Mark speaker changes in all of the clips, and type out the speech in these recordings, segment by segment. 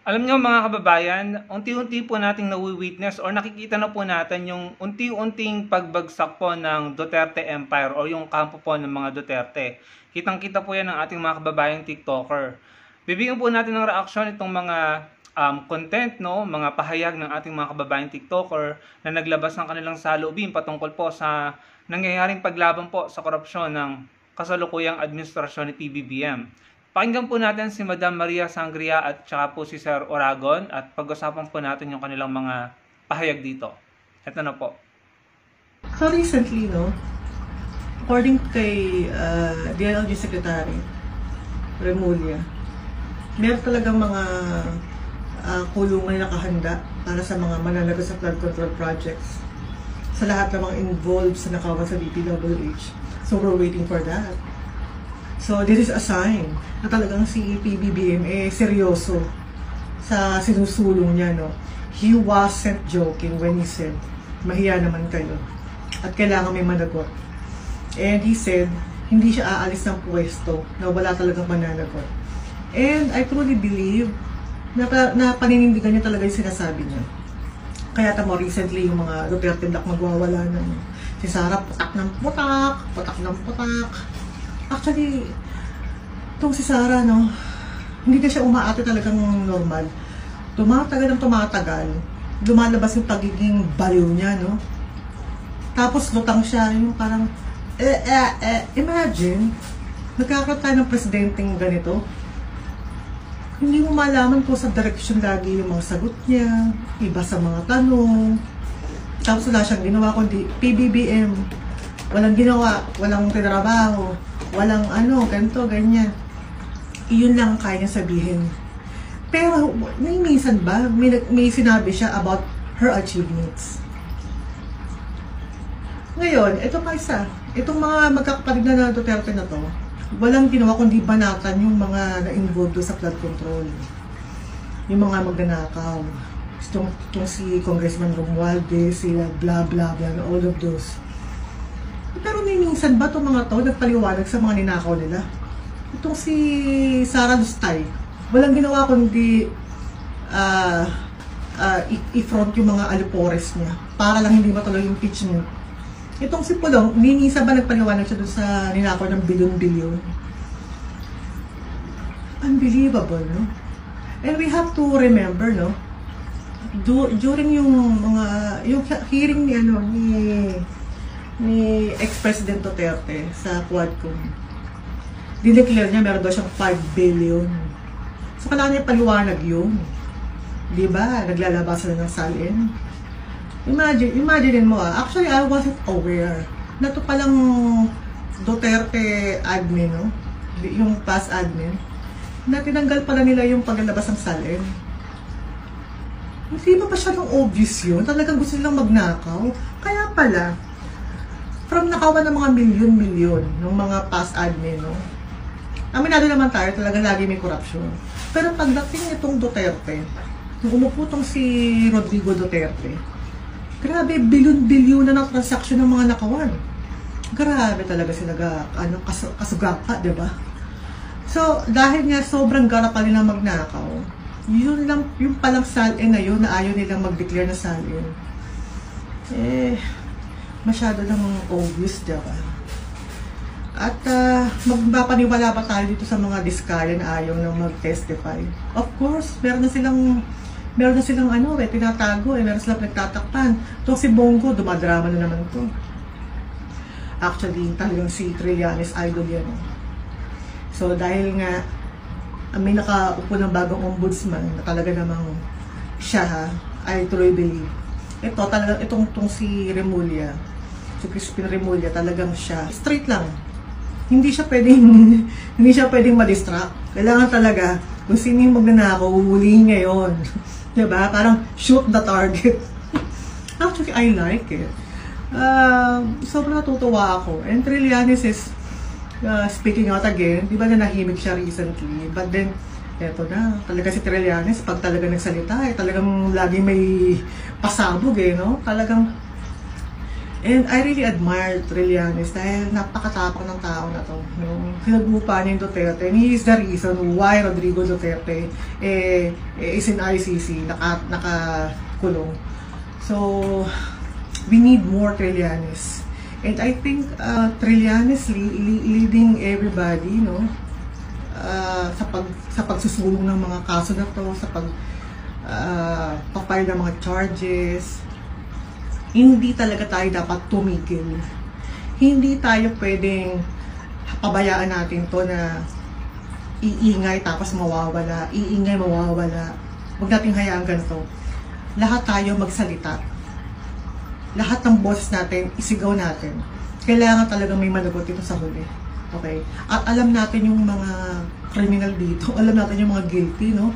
Speaker 1: Alam niyo mga kababayan, unti-unti po nating nawi-witness or nakikita na po natin yung unti-unting pagbagsak po ng Duterte Empire o yung kampo po ng mga Duterte. Kitang-kita po yan ng ating mga kababayang TikToker. Bibigyan po natin ng reaksyon itong mga content, no, mga pahayag ng ating mga kababayang TikToker na naglabas ng kanilang saloobin patungkol po sa nangyayaring paglaban po sa korupsyon ng kasalukuyang administrasyon ni PBBM. Pakinggan po natin si Madam Maria Sangria at saka po si Sir Oragon at pag-usapan po natin yung kanilang mga pahayag dito. Ito na po.
Speaker 2: So recently, no, according kay DILG Secretary Remulla, meron talagang mga kulungan na nakahanda para sa mga mananagot sa flood control projects sa lahat ng mga involved sa nakawan sa DPWH. So we're waiting for that. So this is a sign na talagang si PBBM seryoso sa sinusulong niya, no. He wasn't joking when he said, mahiya naman kayo at kailangan may managot. And he said, hindi siya aalis ng pwesto na wala talagang mananagot. And I truly believe na paninindigan niya talaga yung sinasabi niya. Kaya tamo recently yung mga Duterte Black magwawala na. Si Sara putak ng putak, putak ng putak. Actually, itong si Sara, no, hindi na siya umaate talagang normal. Tumatagal ng tumatagal, lumalabas yung pagiging baliw niya, no. Tapos lutang siya, yung parang, imagine, nagkakaroon tayo ng presidenteng ganito. Hindi mo malaman kung sa direction lagi yung mga sagot niya, iba sa mga tanong. Tapos wala siyang ginawa kundi PBBM. Walang ginawa, walang tinrabaho, walang ano, ganito, ganyan. Iyon lang ang kaya niya sabihin. Pero may minsan ba, may sinabi siya about her achievements. Ngayon, ito pa isa. Itong mga magkakapatid na Duterte na to, walang ginawa kundi banatan yung mga na-involved sa flood control. Yung mga magnanakaw. Itong si Congressman Romualdez, sila blah blah blah, all of those. Pero may minsan ba itong mga to nagpaliwanag sa mga ninakaw nila? Itong si Sara Lustay, walang ginawa kundi i-front yung mga alipores niya para lang hindi matuloy yung impeachment. Itong si Pulong, minsan ba nagpaliwanag siya doon sa ninakaw ng bilyon-bilyon? Unbelievable, no? And we have to remember, no? During yung hearing ni ex-president Duterte sa Quadcom, dineclare niya meron daw siyang 5 billion. So kailangan niya paliwanag yun. Diba? Naglalabas sila ng salin. Imagine mo actually I wasn't aware na ito palang Duterte admin, no? Yung past admin, na tinanggal pala nila yung paglalabas ng salin. Hindi ba masyadong obvious yun? Talagang gusto nilang magnakaw. Kaya pala, from nakawan ng mga milyon-milyon ng mga past admin, no? Aminado naman tayo, talaga lagi may corruption. Pero pagdating nitong Duterte, nung umuputong si Rodrigo Duterte, grabe, bilyon-bilyon na ng transaksyon ng mga nakawan. Grabe talaga sila kasugapa, diba? So, dahil nga sobrang garap pa nila magnakaw, yun lang, yung palang salin na yun na ayaw nilang mag-declare na salin. Masyado namang obvious, diba? At magpapaniwala ba tayo dito sa mga diskaya na ayaw nang mag-testify? Of course, meron na silang tinatago, meron silang nagtatakpan. Ito si Bongo, dumadrama na naman to. Actually, talagang si Trillanes idol yan. So, dahil nga may nakaupo ng bagong ombudsman na talaga namang siya, I truly believe. Ito, talagang itong si Remulla, si Crispin Remulla, talagang siya. Straight lang. Hindi siya pwedeng ma-distract. Kailangan talaga, kung sino yung magnanakaw, huhulihin niya yun. Diba? Parang shoot the target. Actually, I like it. Sobrang natutuwa ako. And Trillanes is speaking out again. Di ba na nahimik siya recently? But then, eto na. Talaga si Trillanes, pag talaga nagsalita, talagang lagi may pasabog, no? Talagang, And I really admire Trillanes dahil napakatapang ng tao na to. Pinagmupa niya yung Duterte, and he is the reason why Rodrigo Duterte is in ICC, nakakulong. So, we need more Trillanes. And I think Trillanes leading everybody, no? Sa pagsusulong ng mga kaso na to, sa pag-file ng mga charges. Hindi talaga tayo dapat tumigil. Hindi tayo pwedeng pabayaan natin to na iingay tapos mawawala, iingay mawawala. Huwag nating hayaan ganito. Lahat tayo magsalita. Lahat ng boses natin, isigaw natin. Kailangan talaga may managot dito sa huli. Okay? At alam natin yung mga criminal dito, alam natin yung mga guilty, no?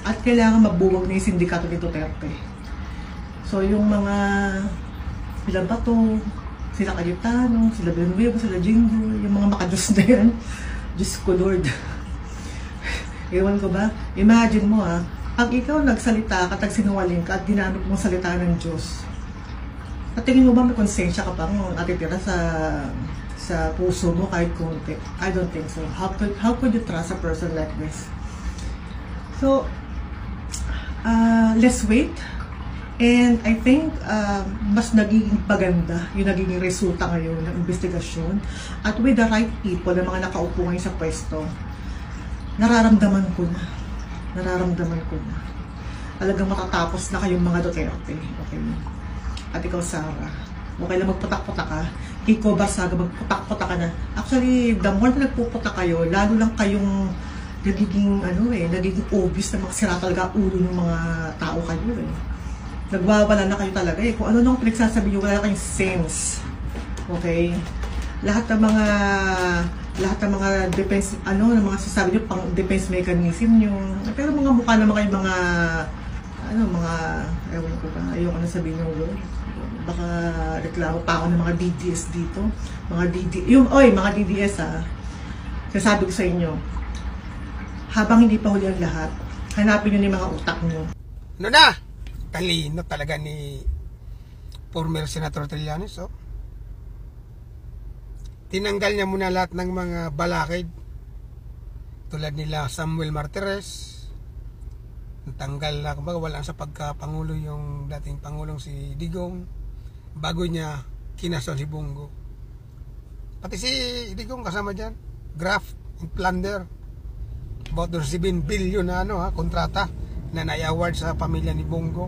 Speaker 2: At kailangan mabuwag na yung sindikato ni Duterte. So, yung mga sila Bato, sila Cayetano, sila Benwebo, sila Jingo, yung mga makajos na yan, Diyos ko Lord. Ewan ko ba? Imagine mo pag ikaw nagsalita ka, tagsinungaling ka at ginamit mong salita ng Diyos, at tingin mo ba may konsensya ka pang natitira sa puso mo kahit konti? I don't think so. How could you trust a person like this? So, let's wait. And I think mas nagiging maganda yung nagiging resulta ngayon ng investigasyon. At with the right people, na mga nakaupo ngayon sa pwesto, nararamdaman ko na. Talagang matatapos na kayong mga Duterte. Okay. At ikaw, Sara, okay lang magputak-putak ka. Kiko Barsaga, magputak-putak ka na. Actually, the more na nagpuputak kayo, lalo lang kayong nagiging, nagiging obvious na sira talaga ulo ng mga tao kayo Nagwawala na kayo talaga Kung ano nang pinagsasabi nyo, wala kayong sense. Okay? Lahat ng mga defense, ng mga sasabi nyo, pang defense mechanism nyo. Pero mga mukha naman kayo ewan ko ba, ayoko na sabihin nyo, baka reklamo pa ako ng mga DDS dito. Mga DDS Sasabi ko sa inyo, habang hindi pa huli ang lahat, hanapin nyo yung mga utak nyo.
Speaker 3: Ano na? Talino talaga ni former Senator Trillanes, Tinanggal niya muna lahat ng mga balakid tulad nila Samuel Martires. Natanggal na, kumbaga wala sa pagkapangulo yung dating pangulong si Digong bago niya kinason si Bongo. Pati si Digong kasama dyan, graft and plunder, about 7 billion na kontrata na nai-award sa pamilya ni Bongo.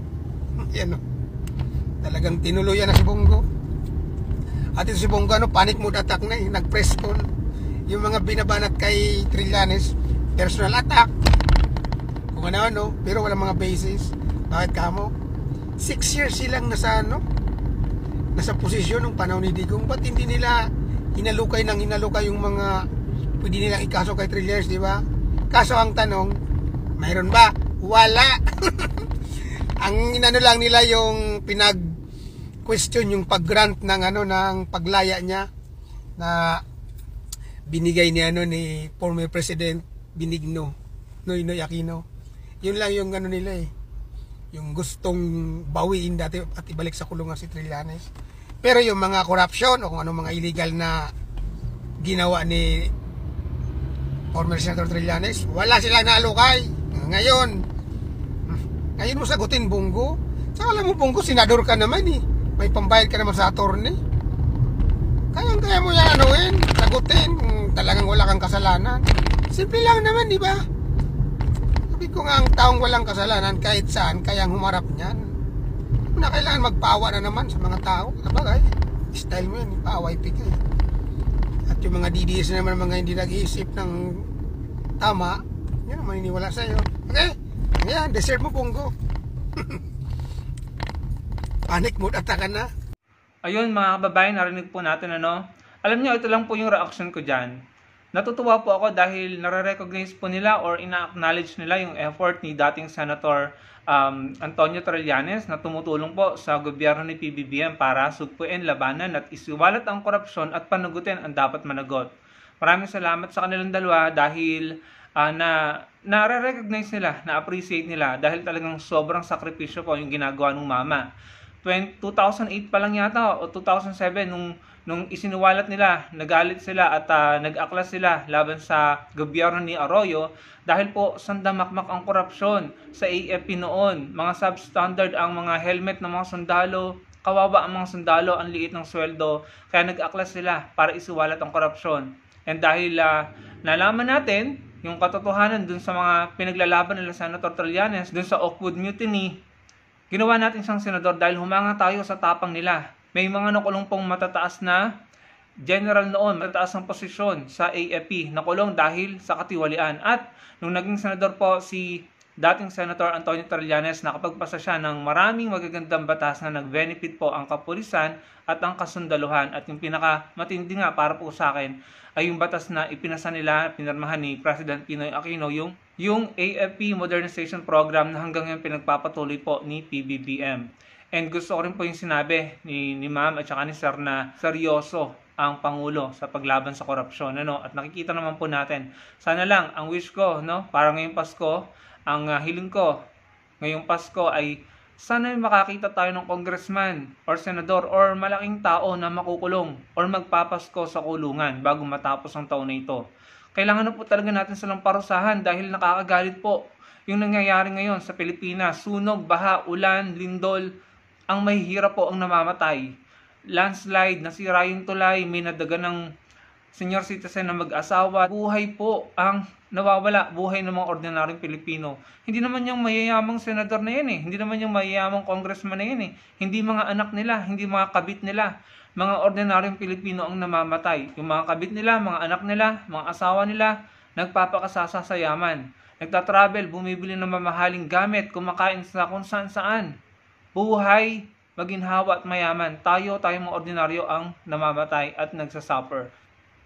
Speaker 3: Yan talagang tinuluyan na si Bongo. At ito si Bongo panic mode attack na nag-press call. Yung mga binabanat kay Trillanes, personal attack kung ano, pero wala mga basis. Bakit kamo? 6 years silang nasa posisyon ng panahon ni Digong. Ba't hindi nila hinalukay yung mga pwede nilang ikaso kay Trillanes, di ba? Kaso ang tanong, mayroon ba? Wala. Ang inano lang nila yung pinag-question yung pag-grant ng paglaya niya na binigay ni former President Benigno Noynoy Aquino. Yun lang yung nila yung gustong bawiin dati at ibalik sa kulungan si Trillanes. Pero yung mga corruption o kung ano mga illegal na ginawa ni former Senator Trillanes, wala silang naalukay. Ngayon mo sagutin, Bongo. Saka alam mo, Bongo, senador ka naman may pambayad ka naman sa attorney. Kaya mo yan sagutin kung talagang wala kang kasalanan. Simple lang naman, di ba? Sabi ko nga, ang taong walang kasalanan kahit saan kayang humarap niyan. Hindi na kailangan magpaawa na naman sa mga tao. Sabagay, style mo yan, paaway pika At yung mga DDS na naman, mga hindi nag-iisip ng tama, yun naman iniwala sa'yo. Okay? Ayan, deserve mo, Bongo. Panic mode attack na.
Speaker 1: Ayun mga kababayan, narinig po natin Alam niyo, ito lang po yung reaction ko dyan. Natutuwa po ako dahil nare-recognize po nila or ina-acknowledge nila yung effort ni dating Senator Antonio Trillanes na tumutulong po sa gobyerno ni PBBM para sugpuin, labanan at isiwalat ang korupsyon at panagutin ang dapat managot. Maraming salamat sa kanilang dalawa dahil na-recognize nila, na-appreciate nila dahil talagang sobrang sakripisyo po yung ginagawa ng mama. 2008 pa lang yata o 2007 nung isinuwalat nila, nagalit sila at nag-aklas sila laban sa gobyerno ni Arroyo dahil po sandamakmak ang korupsyon sa AFP noon. Mga substandard ang mga helmet ng mga sundalo, kawawa ang mga sundalo, ang liit ng sweldo, kaya nag-aklas sila para isuwalat ang korupsyon. And dahil nalaman natin yung katotohanan dun sa mga pinaglalaban nila Senator Trillanes, dun sa Oakwood Mutiny, ginawa natin siyang senador dahil humanga tayo sa tapang nila. May mga nakulong pong matataas na general noon, matataas ang posisyon sa AFP, nakulong dahil sa katiwalian. At nung naging senador po si dating Senator Antonio Trillanes, nakapagpasa siya ng maraming magagandang batas na nag-benefit po ang kapulisan at ang kasundaluhan. At yung pinakamatindi nga para po sa akin ay yung batas na ipinasa nila, pinirmahan ni President Pinoy Aquino, yung AFP Modernization Program na hanggang ngayon pinagpapatuloy po ni PBBM. And gusto ko rin po yung sinabi ni Ma'am at saka ni Sir na seryoso ang Pangulo sa paglaban sa korupsyon. At nakikita naman po natin. Sana lang, ang wish ko, para ngayong Pasko, ang hiling ko ngayong Pasko ay sana makakita tayo ng congressman or senador or malaking tao na makukulong or magpapasko sa kulungan bago matapos ang taon na ito. Kailangan na po talaga natin silang parusahan dahil nakakagalit po yung nangyayari ngayon sa Pilipinas. Sunog, baha, ulan, lindol, ang mahihirap po ang namamatay. Landslide, nasira yung tulay, may nadaga ng senior citizen na mag-asawa. Buhay po ang nawawala, buhay ng mga ordinaryong Pilipino. Hindi naman yung mayayamang senador na yan eh. Hindi naman yung mayayamang congressman na yan eh. Hindi mga anak nila, hindi mga kabit nila. Mga ordinaryong Pilipino ang namamatay. Yung mga kabit nila, mga anak nila, mga asawa nila, nagpapakasasa sa yaman. Nagtatravel, bumibili ng mamahaling gamit, kumakain sa kung saan-saan. Buhay, maginhawa at mayaman. Tayo mga ordinaryo ang namamatay at nagsasuffer.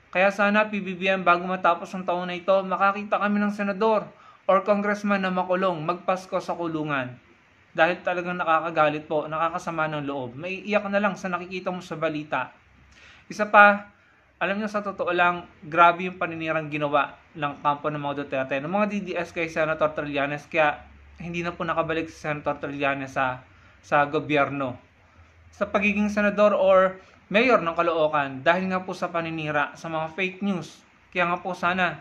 Speaker 1: Kaya sana PBBM bago matapos ang taon na ito, makakita kami ng senador or congressman na makulong, magpasko sa kulungan. Dahil talagang nakakagalit po, nakakasama ng loob. Maiiyak na lang sa nakikita mo sa balita. Isa pa, alam niyo sa totoo lang, grabe yung paninirang ginawa ng kampo ng mga Duterte, ng mga DDS kay Senator Trillanes, kaya hindi na po nakabalik si Senator Trillanes sa gobyerno. Sa pagiging senador or mayor ng Caloocan dahil nga po sa paninira sa mga fake news. Kaya nga po sana,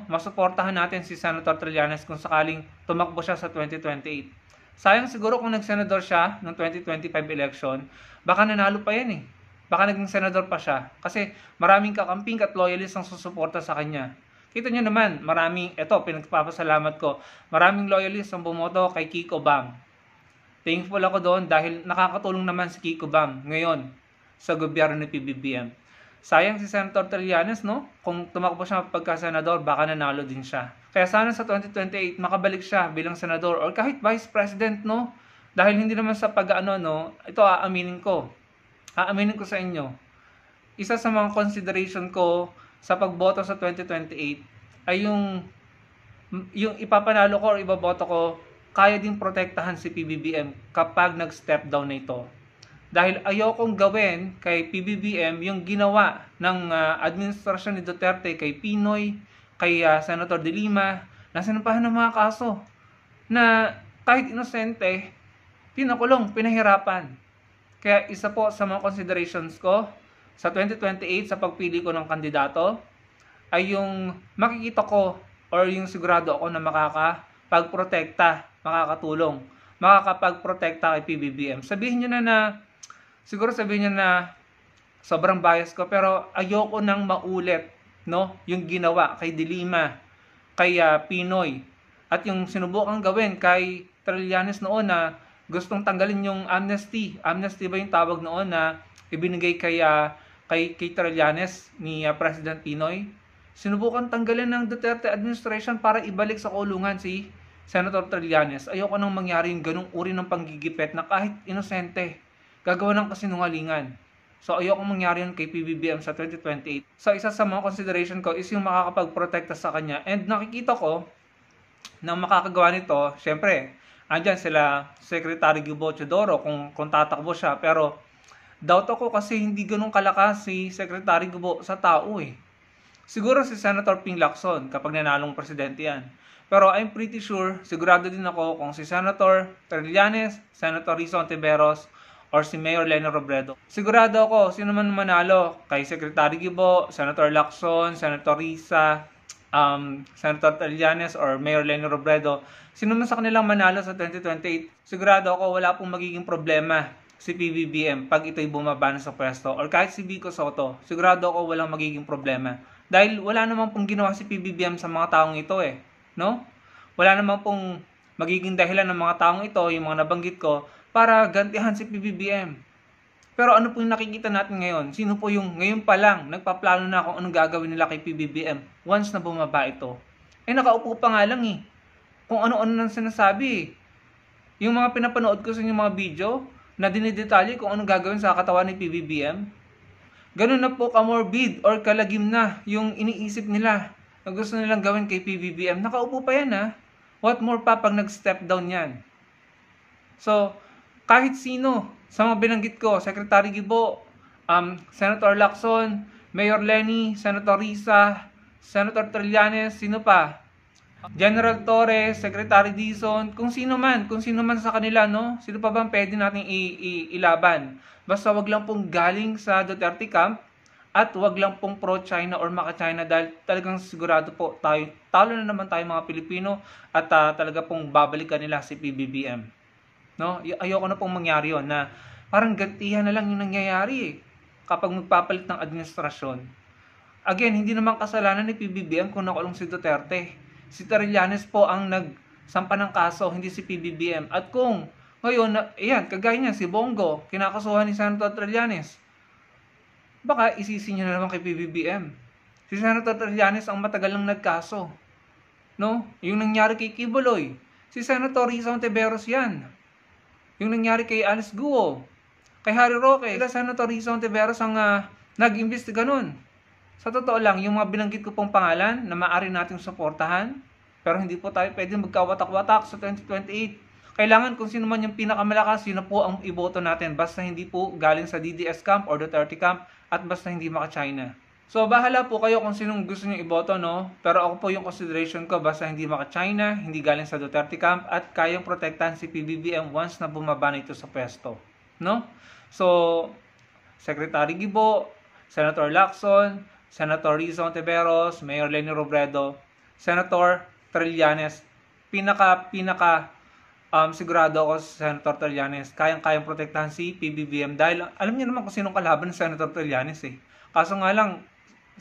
Speaker 1: masuportahan natin si Senator Trillanes kung sakaling tumakbo siya sa 2028. Sayang siguro kung nagsenador siya ng 2025 election, baka nanalo pa yan eh. Baka naging senador pa siya. Kasi maraming kakamping at loyalist ang susuporta sa kanya. Kita nyo naman, pinagpapasalamat ko, maraming loyalist ang bumoto kay Kiko Bam. Thankful ako doon dahil nakakatulong naman si Kiko Bam ngayon sa gobyerno ni PBBM. Sayang si Senator Trillanes, kung tumakbo siya pagka-senador, baka nanalo din siya. Kaya sana sa 2028 makabalik siya bilang senador or kahit vice president, dahil hindi naman sa ito aaminin ko sa inyo. Isa sa mga consideration ko sa pagboto sa 2028 ay yung ipapanalo ko or ibaboto ko, kaya din protektahan si PBBM kapag nag-step down na ito. Dahil ayokong gawin kay PBBM yung ginawa ng administrasyon ni Duterte kay Pinoy, kay Senator De Lima, na sinampahan ng mga kaso na kahit inosente, pinakulong, pinahirapan. Kaya isa po sa mga considerations ko sa 2028 sa pagpili ko ng kandidato ay yung makikita ko or yung sigurado ako na makakapagprotekta kay PBBM. Sabihin nyo na sobrang bias ko, pero ayoko nang maulit yung ginawa kay De Lima, kay Pinoy, at yung sinubukang gawin kay Trillanes noon na gustong tanggalin yung amnesty. Amnesty ba yung tawag noon na ibinigay kay Trillanes ni President Pinoy? Sinubukan tanggalin ng Duterte administration para ibalik sa kulungan si Senator Trillanes. Ayoko nang mangyari yung ganung uri ng panggigipit na kahit inosente, gagawa ng kasinungalingan. So ayoko mangyari yun kay PBBM sa 2028. So isa sa mga consideration ko is yung makakapagprotekta sa kanya. And nakikita ko na makakagawa nito, syempre, andyan sila Secretary Gubo Teodoro kung tatakbo siya. Pero doubt ako kasi hindi ganun kalakas si Secretary Gubo sa tao eh. Siguro si Senator Ping Lacson kapag nanalong presidente yan. Pero I'm pretty sure, sigurado din ako kung si Senator Trillanes, Senator Rizzo Ontiveros, or si Mayor Leni Robredo. Sigurado ako, sino man manalo, kay Secretary Gibo, Senator Lacson, Senator Risa, Senator Trillanes, or Mayor Leni Robredo, sino man sa kanilang manalo sa 2028, sigurado ako wala pong magiging problema si PBBM pag ito'y bumaba na sa pwesto, or kahit si Vico Soto, sigurado ako walang magiging problema. Dahil wala naman pong ginawa si PBBM sa mga taong ito no? Wala naman pong magiging dahilan ng mga taong ito, yung mga nabanggit ko, para gantihan si PBBM. Pero ano po yung nakikita natin ngayon? Sino po yung ngayon pa lang nagpaplano na kung anong gagawin nila kay PBBM once na bumaba ito? Nakaupo pa nga lang kung ano-ano nang sinasabi. Yung mga pinapanood ko sa inyong mga video na dinidetalye kung anong gagawin sa katawan ni PBBM, ganun na po ka-morbid or kalagim na yung iniisip nila na gusto nilang gawin kay PBBM. Nakaupo pa yan What more pa pag nag-step down yan? So, kahit sino sa mga binanggit ko, Secretary Gibo, Senator Lacson, Mayor Leni, Senator Risa, Senator Trillanes, sino pa? General Torres, Secretary Dizon, kung sino man sa kanila, no? Sino pa bang pwede nating ilaban? Basta wag lang pong galing sa Duterte camp at wag lang pong pro-China or maka-China, dahil talagang sigurado po tayo, talo na naman tayo mga Pilipino at talaga pong babalikan nila si PBBM. No? Ayoko na pong mangyari yun na parang gantihan na lang yung nangyayari kapag magpapalit ng administrasyon. Again, hindi naman kasalanan ni PBBM kung nakulong si Duterte. Si Trillanes po ang nagsampa ng kaso, hindi si PBBM. At kung ngayon, kagaya niya, si Bongo, kinakasuhan ni Senator Trillanes, baka isisi niya na naman kay PBBM. Si Senator Trillanes ang matagal lang nagkaso. No? Yung nangyari kay Kibuloy, si Senator Risa Ontiveros yan. Yung nangyari kay Alice Guo, kay Harry Roque, sila Senator Risa Ontiveros ang nag-imbestiga nun. Sa totoo lang, yung mga binanggit ko pong pangalan na maaari nating suportahan, pero hindi po tayo pwede magkawatak-watak sa 2028. Kailangan kung sino man yung pinakamalakas, sino po ang iboto natin. Basta hindi po galing sa DDS camp or Duterte camp, at basta hindi maka-China. So, bahala po kayo kung sinong gusto nyo iboto, no? Pero ako po yung consideration ko, basta hindi maka-China, hindi galing sa Duterte camp, at kayang protektahan si PBBM once na bumaba na ito sa pwesto, no? So, Secretary Gibo, Senator Lacson, Senator Risa Ontiveros, Mayor Leni Robredo, Senator Trillanes, sigurado ako sa Senator Trillanes, kayang protektahan si PBBM, dahil alam niyo naman kung sinong kalaban ng Senator Trillanes Kaso nga lang,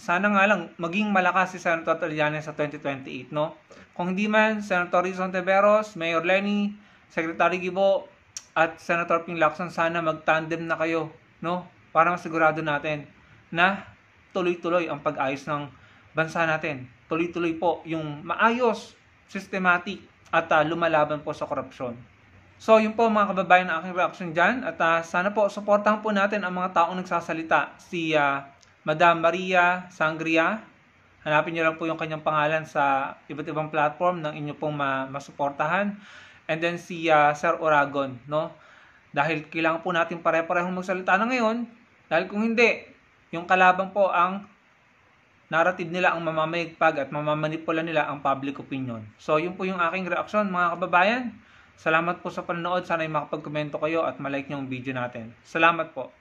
Speaker 1: sana nga lang maging malakas si Senator Trillanes sa 2028, no? Kung hindi man, Senator Risa Ontiveros, Mayor Leni, Secretary Gibo, at Senator Ping Lacson, sana mag-tandem na kayo, no? Para masigurado natin na tuloy-tuloy ang pag-ayos ng bansa natin. Tuloy-tuloy po yung maayos, systematic, at lumalaban po sa korupsyon. So, yun po mga kababayan na aking reaction dyan. At sana po, supportahan po natin ang mga taong nagsasalita. Si Madam Maria Sangria. Hanapin nyo lang po yung kanyang pangalan sa iba't ibang platform ng inyo pong masuportahan. And then si Sir Oragon, no? Dahil kailangan po natin pare-parehong magsalita na ngayon. Dahil kung hindi, yung kalaban po ang narrative nila ang mamamayagpag at mamamanipula nila ang public opinion. So, yun po yung aking reaksyon mga kababayan. Salamat po sa panonood. Sana ay makapag-komento kayo at malike nyo ang video natin. Salamat po.